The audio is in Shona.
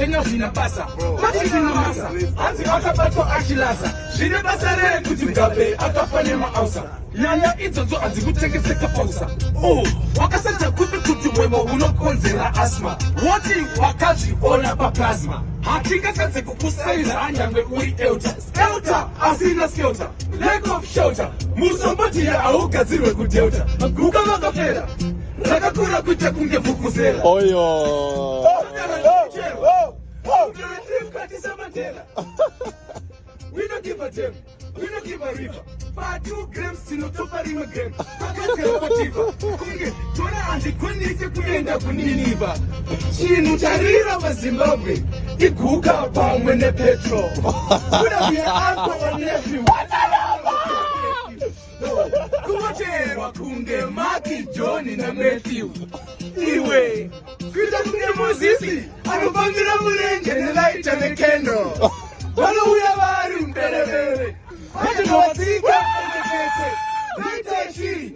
Kenya vina basa Mati vina masa Anzi akabato akilasa Jine basare kujigabe Akafanya maausa Yaya izozo azikutekeseka pausa wakasanja kuti mwemo unokonzera asma woti wakazi ona pa plasma hatinga sanze kukusaiza anyangwe uri Elta asina skelter lack of shelter musomboti ya augazirwe kudelta kukavanga fera rakakura kuita kunge vukuzela We don't give a damn. We don't give a river. For 2 grams, sinotopa rima gram. Akazira potifa. Kunge, tona andi kunike kuyenda kuniniva. Chinu charira wa Zimbabwe. Ikuka pa mwene petro. Kuna vya anko wa nephew. Kumote wakunge Maki, Johnny na Matthew. Iwe. Kuita kunge Mosisi. Anupangira mulenge ne laita ne kendo. Walo uya bari mbelebele. Hadi no wasika mbelebele. Nite shiri.